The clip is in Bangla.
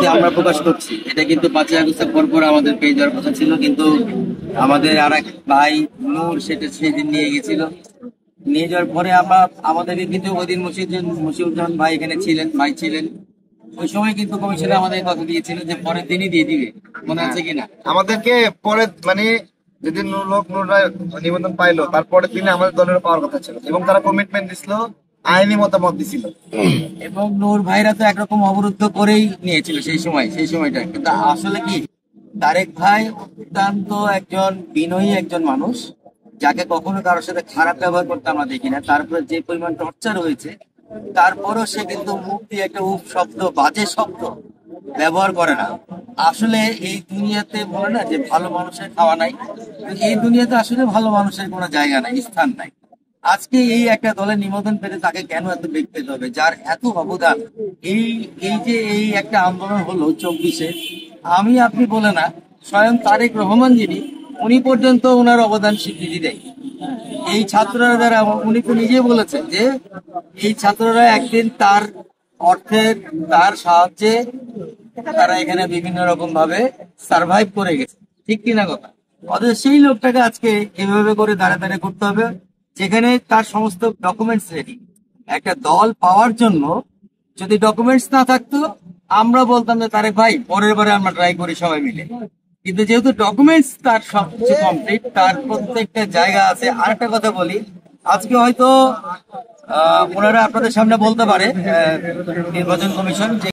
বিজ্ঞপ্তি আমরা প্রকাশ করছি, এটা কিন্তু 5ই আগস্টের পর আমাদের পেয়ে যাওয়ার কথা ছিল, কিন্তু আমাদের আর এক ভাই নূর সেটা সেদিন নিয়ে গেছিল। নিয়ে যাওয়ার পরে আমরা আমাদেরকে কিন্তু ওই দিন মুশিউজ্জামান ভাই এখানে ছিলেন, ভাই ছিলেন। ওই সময় কিন্তু কমিশনে আমাদের কথা দিয়েছিল যে পরের দিনই দিয়ে দিবে, মনে আছে কিনা? আমাদেরকে পরে মানে যেদিন নূররা নিবন্ধন পাইলো তারপরের দিনে আমাদের দলের পাওয়ার কথা ছিল, এবং তারা কমিটমেন্ট দিছিল, আইনি মতামত দিছিল। এবং নূর ভাইরা তো একরকম অবরুদ্ধ করেই নিয়েছিল সেই সময়টা। কিন্তু আসলে কি, তারেক ভাই অত্যন্ত একজন বিনয়ী একজন মানুষ, যাকে কখনো কারোর সাথে খারাপ ব্যবহার করতে আমরা দেখি না। তারপরে যে পরিমাণ টর্চার হয়েছে, তারপরও সে কিন্তু মুখ দিয়ে একটা উপ শব্দ, বাজে শব্দ ব্যবহার করে না। আসলে এই দুনিয়াতে বলে না যে ভালো মানুষের খাওয়া নাই, তো এই দুনিয়াতে আসলে ভালো মানুষের কোনো জায়গা নাই, স্থান নাই। আজকে এই একটা দলের নিবন্ধন পেতে তাকে কেন এত বেগ পেতে হবে, যার এত অবদান। এই এই যে এই একটা আন্দোলন হলো 24-এ, আমি আপনি বলে না, স্বয়ং তারেক রহমান যিনি, উনি পর্যন্ত ওনার অবদান স্বীকৃতি দেয়। এই ছাত্ররা যারা, উনি তো নিজেই বলেছেন যে এই ছাত্ররা একদিন তার অর্থের, তার সাহায্যে তারা এখানে বিভিন্ন রকম ভাবে সার্ভাইভ করে গেছে, ঠিক কিনা কথা? অথচ সেই লোকটাকে আজকে এভাবে করে দাঁড়ে করতে হবে, যেখানে তার সমস্ত ডকুমেন্টস রেডি। একটা দল পাওয়ার জন্য যদি ডকুমেন্টস না থাকতো, আমরা বলতাম যে তারেক ভাই পরের বারে আমরা ট্রাই করি সবাই মিলে। কিন্তু যেহেতু ডকুমেন্টস তার সবকিছু কমপ্লিট, তার প্রত্যেকটা জায়গা আছে। আরেকটা কথা বলি, আজকে হয়তো ওনারা আপনাদের সামনে বলতে পারে নির্বাচন কমিশন যে